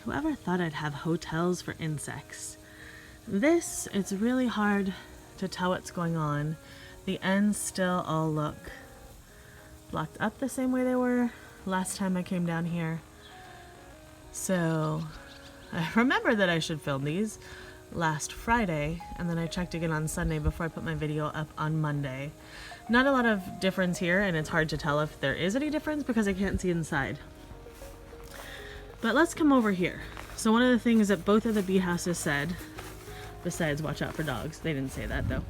Whoever thought I'd have hotels for insects? This, it's really hard to tell what's going on. The ends still all look blocked up the same way they were last time I came down here. So I remember that I should film these last Friday, and then I checked again on Sunday before I put my video up on Monday. Not a lot of difference here, and it's hard to tell if there is any difference because I can't see inside. But let's come over here. So one of the things that both of the bee houses said, besides watch out for dogs, they didn't say that though,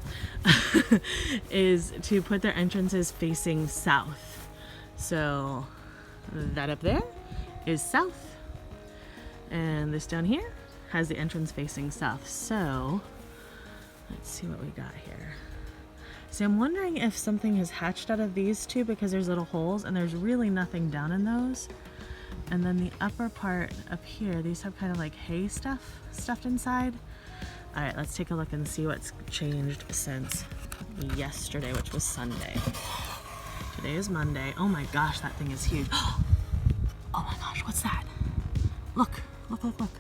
is to put their entrances facing south. So that up there is south, and this down here has the entrance facing south. So let's see what we got here. See, I'm wondering if something has hatched out of these two because there's little holes and there's really nothing down in those. And then the upper part up here, these have kind of like hay stuff stuffed inside. All right, let's take a look and see what's changed since yesterday, which was Sunday. Today is Monday. Oh my gosh, that thing is huge. Oh my gosh, what's that? Look, look, look, look.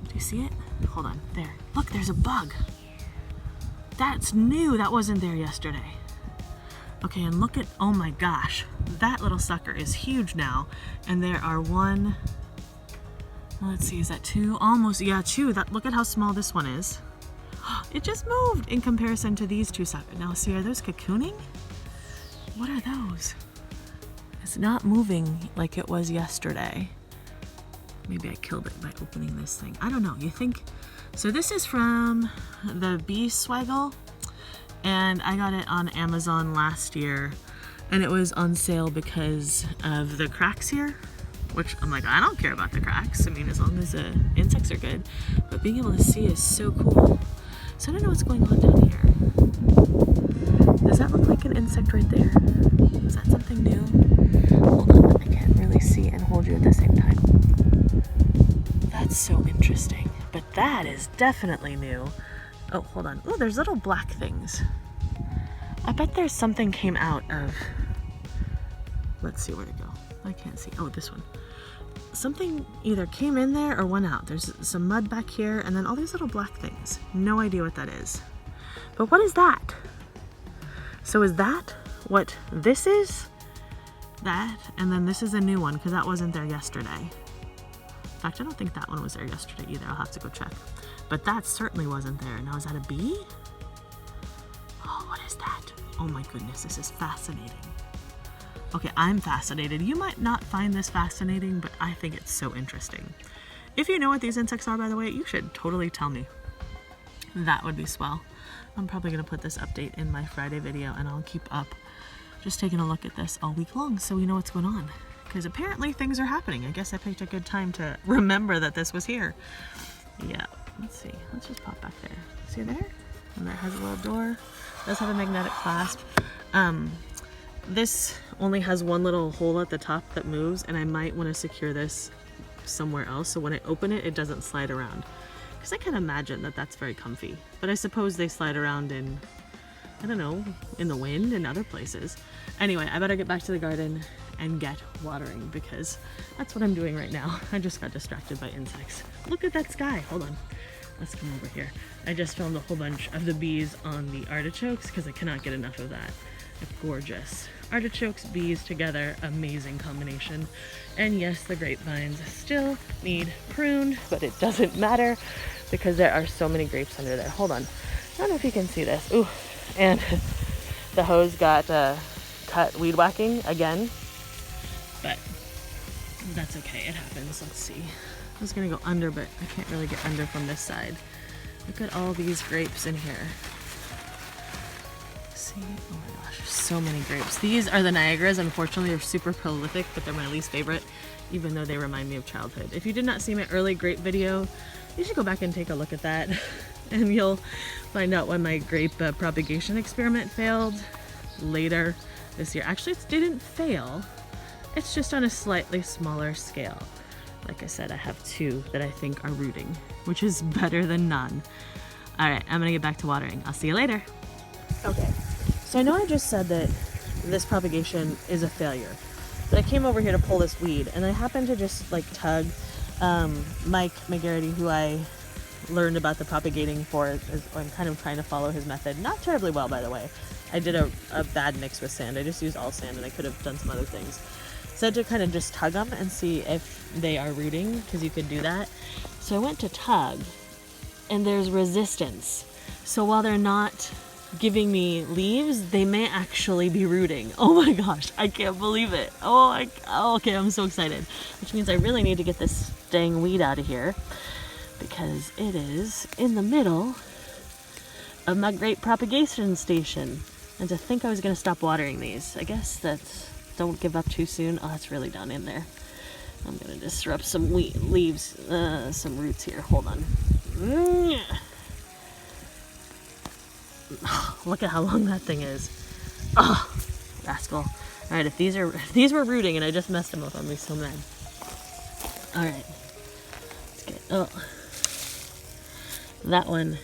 Do you see it? Hold on, there. Look, there's a bug. That's new, that wasn't there yesterday. Okay, and look at, oh my gosh, that little sucker is huge now. And there are one, let's see, is that two? Almost, yeah, two. Look at how small this one is. It just moved in comparison to these two suckers. Now see, are those cocooning? What are those? It's not moving like it was yesterday. Maybe I killed it by opening this thing. I don't know, you think? So this is from the Bee Swaggle, and I got it on Amazon last year, and it was on sale because of the cracks here, which I'm like, I don't care about the cracks. I mean, as long as the insects are good, but being able to see is so cool. So I don't know what's going on down here. Does that look like an insect right there? Is that something new? Hold on, I can't really see and hold you at the same time. That's so interesting, but that is definitely new. Oh, hold on. Oh, there's little black things. I bet there's something came out of, let's see where to go. I can't see. Oh, this one. Something either came in there or went out. There's some mud back here and then all these little black things. No idea what that is. But what is that? So is that what this is? That, and then this is a new one because that wasn't there yesterday. In fact, I don't think that one was there yesterday either. I'll have to go check. But that certainly wasn't there. Now, is that a bee? Oh, what is that? Oh my goodness, this is fascinating. Okay, I'm fascinated. You might not find this fascinating, but I think it's so interesting. If you know what these insects are, by the way, you should totally tell me. That would be swell. I'm probably gonna put this update in my Friday video, and I'll keep up just taking a look at this all week long so we know what's going on. Because apparently things are happening. I guess I picked a good time to remember that this was here. Yeah, let's see. Let's just pop back there. See there? And that has a little door. It does have a magnetic clasp. This only has one little hole at the top that moves, and I might want to secure this somewhere else so when I open it, it doesn't slide around. Because I can imagine that that's very comfy. But I suppose they slide around in, I don't know, in the wind and other places. Anyway, I better get back to the garden and get watering because that's what I'm doing right now. I just got distracted by insects. Look at that sky. Hold on. Let's come over here. I just filmed a whole bunch of the bees on the artichokes because I cannot get enough of that. They're gorgeous. Artichokes, bees together, amazing combination. And yes, the grapevines still need pruned, but it doesn't matter because there are so many grapes under there. Hold on. I don't know if you can see this. Ooh, and the hose got cut weed whacking again. But that's okay, it happens. Let's see. I was gonna go under, but I can't really get under from this side. Look at all these grapes in here. See? Oh my gosh, there's so many grapes. These are the Niagaras. Unfortunately, they're super prolific, but they're my least favorite, even though they remind me of childhood. If you did not see my early grape video, you should go back and take a look at that. And you'll find out when my grape propagation experiment failed later this year. Actually, it didn't fail. It's just on a slightly smaller scale. Like I said, I have two that I think are rooting, which is better than none. All right, I'm gonna get back to watering. I'll see you later. Okay, so I know I just said that this propagation is a failure, but I came over here to pull this weed and I happened to just like tug Mike McGarity, who I learned about the propagating for, I'm kind of trying to follow his method. Not terribly well, by the way. I did a bad mix with sand. I just used all sand, and I could have done some other things. Said to kind of just tug them and see if they are rooting, because you could do that. So I went to tug, and there's resistance. So while they're not giving me leaves, they may actually be rooting. Oh my gosh, I can't believe it. Okay, I'm so excited. Which means I really need to get this dang weed out of here, because it is in the middle of my grape propagation station. And to think I was going to stop watering these. I guess that's, don't give up too soon. Oh, it's really down in there. I'm going to disrupt some leaves, some roots here. Hold on. Look at how long that thing is. Oh, rascal. All right, if these were rooting and I just messed them up, I'd be so mad. All right. Let's get, that one.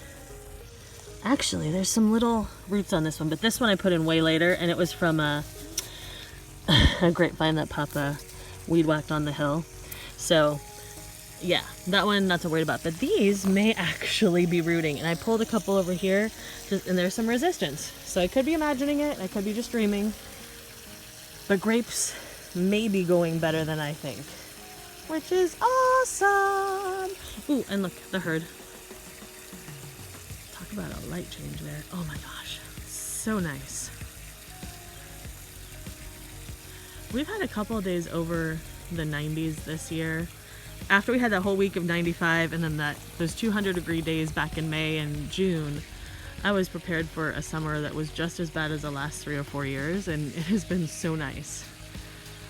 Actually, there's some little roots on this one, but this one I put in way later, and it was from a grapevine that Papa weed whacked on the hill. So, yeah, that one not so worried about. But these may actually be rooting, and I pulled a couple over here, and there's some resistance. So I could be imagining it, I could be just dreaming. But grapes may be going better than I think, which is awesome. Ooh, and look, the herd. About a light change there. Oh my gosh, so nice. We've had a couple of days over the 90s this year. After we had that whole week of 95 and then those 200-degree days back in May and June, I was prepared for a summer that was just as bad as the last 3 or 4 years, and it has been so nice.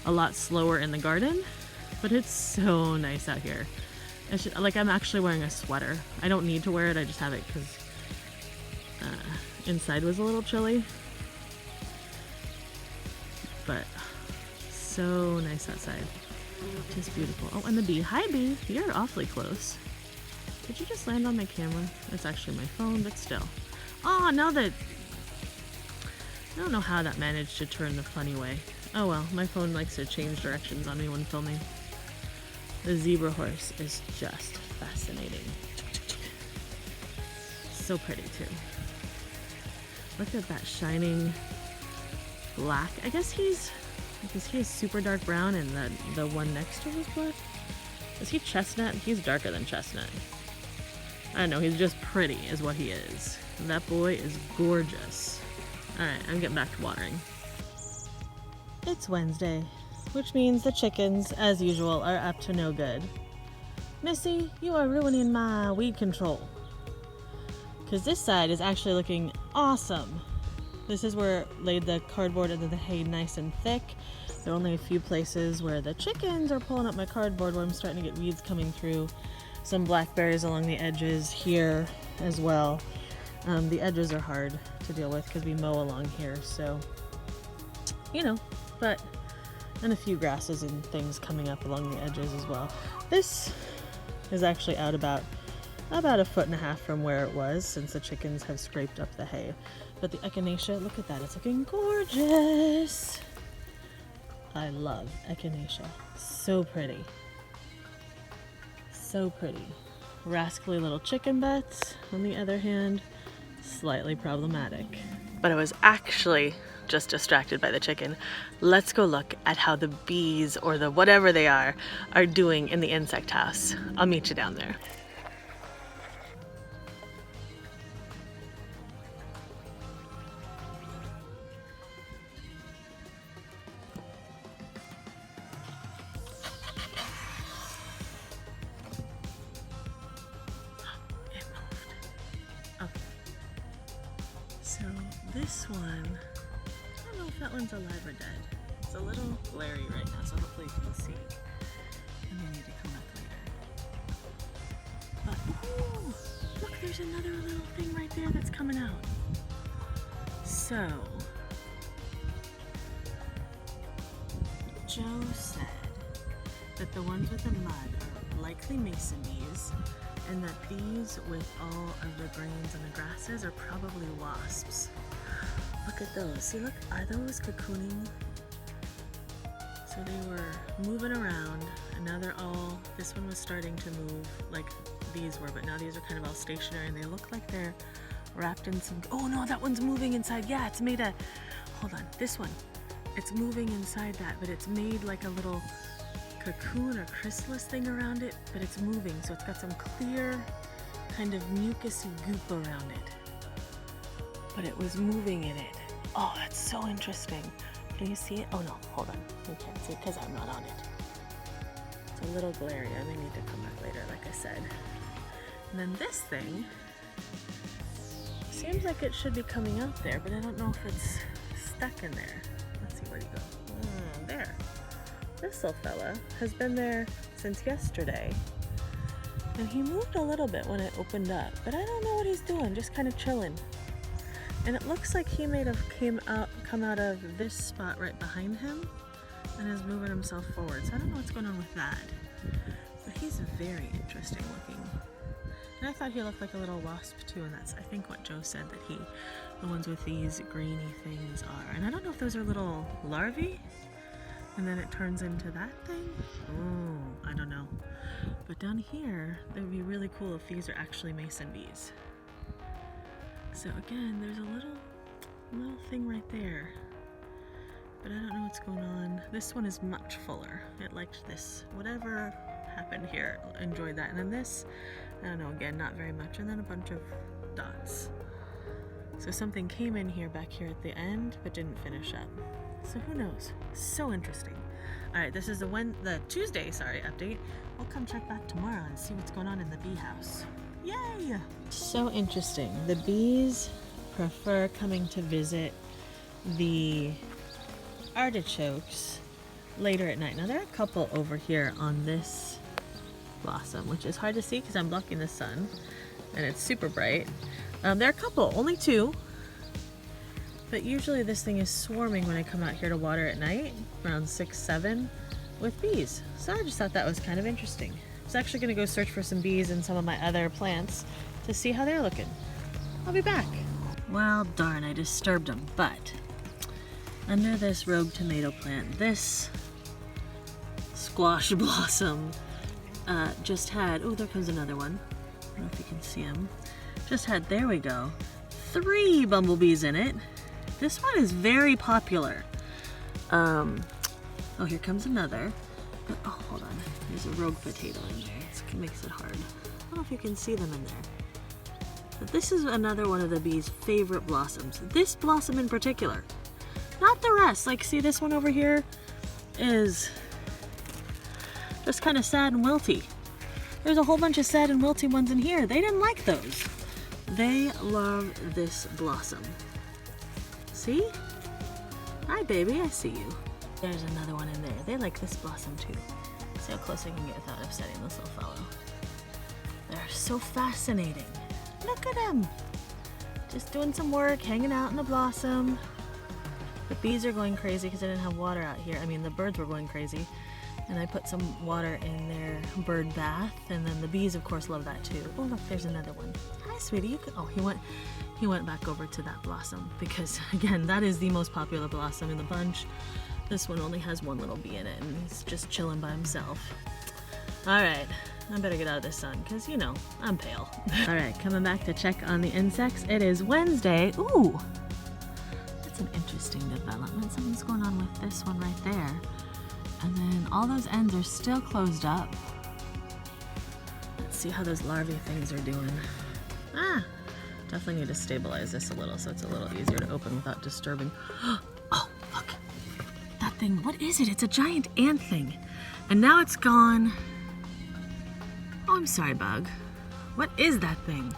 A lot slower in the garden, but it's so nice out here. Like, I'm actually wearing a sweater. I don't need to wear it, I just have it because inside was a little chilly, but so nice outside. Just beautiful. Oh, and the bee. Hi, bee. You're awfully close. Did you just land on my camera? It's actually my phone, but still. Oh, now that... I don't know how that managed to turn the funny way. Oh well, my phone likes to change directions on me when filming. The zebra horse is just fascinating. So pretty, too. Look at that shining black. I guess because he is super dark brown and the one next to him is black. Is he chestnut? He's darker than chestnut. I don't know, he's just pretty is what he is. And that boy is gorgeous. Alright, I'm getting back to watering. It's Wednesday, which means the chickens, as usual, are up to no good. Missy, you are ruining my weed control. Because this side is actually looking awesome. This is where I laid the cardboard under the hay nice and thick. There are only a few places where the chickens are pulling up my cardboard where I'm starting to get weeds coming through. Some blackberries along the edges here as well. The edges are hard to deal with because we mow along here, so, you know, but, and a few grasses and things coming up along the edges as well. This is actually out about 1.5 feet from where it was, since the chickens have scraped up the hay. But the echinacea, look at that, it's looking gorgeous. I love echinacea. So pretty. So pretty. Rascally little chicken butts, on the other hand, slightly problematic. But I was actually just distracted by the chicken. Let's go look at how the bees, or the whatever they are doing in the insect house. I'll meet you down there. So this one, I don't know if that one's alive or dead. It's a little glary right now, so hopefully you can see. And they need to come back later. But, oh, look, there's another little thing right there that's coming out. So, Joe said that the ones with the mud are likely mason bees, and that these with all of the grains and the grasses are probably wasps. Look at those. See, look, are those cocooning? So So they were moving around, and now they're all, this one was starting to move like these were, but now these are kind of all stationary, and they look like they're wrapped in some, oh no, that one's moving inside. Yeah, it's made a, hold on, this one, it's moving inside that, but it's made like a little cocoon or chrysalis thing around it, but it's moving, so it's got some clear kind of mucusy goop around it, but it was moving in it. Oh, that's so interesting. Do you see it? Oh no, hold on, you can't see it because I'm not on it. It's a little glary. I may need to come back later, like I said. And then this thing seems like it should be coming out there, but I don't know if it's stuck in there. Let's see, where'd he go? Oh, there. This little fella has been there since yesterday, and he moved a little bit when it opened up, but I don't know what he's doing, just kind of chilling. And it looks like he may have come out of this spot right behind him and is moving himself forward. So I don't know what's going on with that, but he's very interesting looking. And I thought he looked like a little wasp too, and that's I think what Joe said that the ones with these greeny things are. And I don't know if those are little larvae, and then it turns into that thing. Oh, I don't know. But down here, it would be really cool if these are actually mason bees. So again, there's a little thing right there, but I don't know what's going on. This one is much fuller. It liked this. Whatever happened here, enjoyed that. And then this, I don't know, again, not very much. And then a bunch of dots. So something came in here back here at the end, but didn't finish up. So who knows? So interesting. All right, this is the Tuesday, update. We'll come check back tomorrow and see what's going on in the bee house. Yay! So interesting. The bees prefer coming to visit the artichokes later at night. Now there are a couple over here on this blossom, which is hard to see because I'm blocking the sun and it's super bright. There are a couple, only two, but usually this thing is swarming when I come out here to water at night, around 6, 7, with bees. So I just thought that was kind of interesting. I was actually going to go search for some bees in some of my other plants to see how they're looking. I'll be back. Well, darn, I disturbed them, but under this rogue tomato plant, this squash blossom just had, oh, there comes another one. I don't know if you can see them. Just had, there we go, 3 bumblebees in it. This one is very popular. Oh, here comes another. But, oh, hold on. There's a rogue potato in there. It makes it hard. I don't know if you can see them in there. But this is another one of the bees' favorite blossoms. This blossom in particular. Not the rest. Like, see this one over here is just kind of sad and wilty. There's a whole bunch of sad and wilty ones in here. They didn't like those. They love this blossom. See? Hi, baby. I see you. There's another one in there. They like this blossom too. See how close I can get without upsetting this little fellow. They're so fascinating. Look at them. Just doing some work, hanging out in the blossom. The bees are going crazy because I didn't have water out here. I mean, the birds were going crazy. And I put some water in their bird bath. And then the bees, of course, love that too. Oh, look, there's another one. Hi, sweetie. You could... Oh, he went back over to that blossom because, again, that is the most popular blossom in the bunch. This one only has one little bee in it, and he's just chilling by himself. All right, I better get out of the sun, because, you know, I'm pale. All right, coming back to check on the insects. It is Wednesday. Ooh, that's an interesting development. Something's going on with this one right there. And then all those ends are still closed up. Let's see how those larvae things are doing. Ah, definitely need to stabilize this a little so it's a little easier to open without disturbing. Oh, look. That thing, what is it? It's a giant ant thing. And now it's gone. Oh, I'm sorry, bug. What is that thing?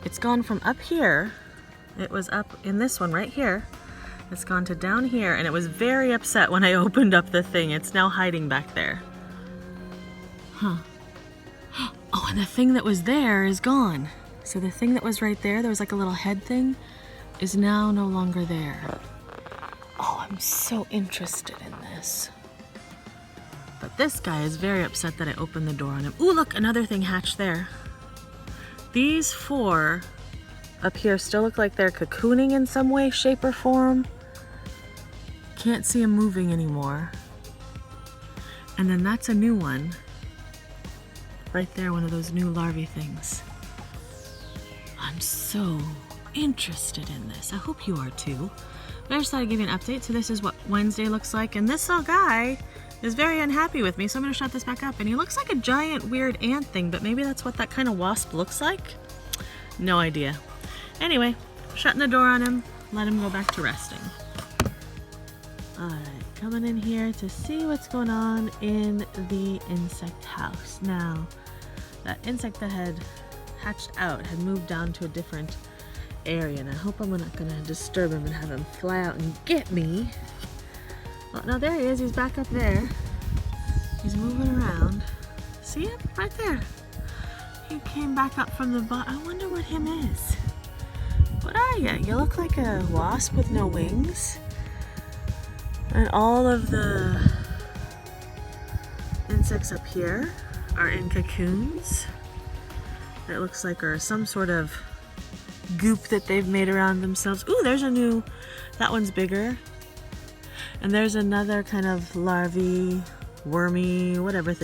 It's gone from up here. It was up in this one right here. It's gone to down here, and it was very upset when I opened up the thing. It's now hiding back there. Huh. Oh, and the thing that was there is gone. So the thing that was right there, there was like a little head thing, is now no longer there. Oh, I'm so interested in this. But this guy is very upset that I opened the door on him. Ooh, look, another thing hatched there. These 4 up here still look like they're cocooning in some way, shape, or form. Can't see them moving anymore. And then that's a new one. Right there, one of those new larvae things. I'm so interested in this. I hope you are too. But I just thought I'd give you an update. So this is what Wednesday looks like. And this little guy is very unhappy with me. So I'm gonna shut this back up. And he looks like a giant weird ant thing, but maybe that's what that kind of wasp looks like. No idea. Anyway, shutting the door on him, let him go back to resting. Alright, coming in here to see what's going on in the insect house. Now, that insect that had hatched out had moved down to a different area, and I hope I'm not gonna disturb him and have him fly out and get me. Oh, now there he is, he's back up there. He's moving around. See him? Right there. He came back up from the bottom. I wonder what him is. What are you? You look like a wasp with no wings. And all of the insects up here are in cocoons. It looks like are some sort of goop that they've made around themselves. Ooh, there's a new, that one's bigger. And there's another kind of larvae, wormy, whatever thing.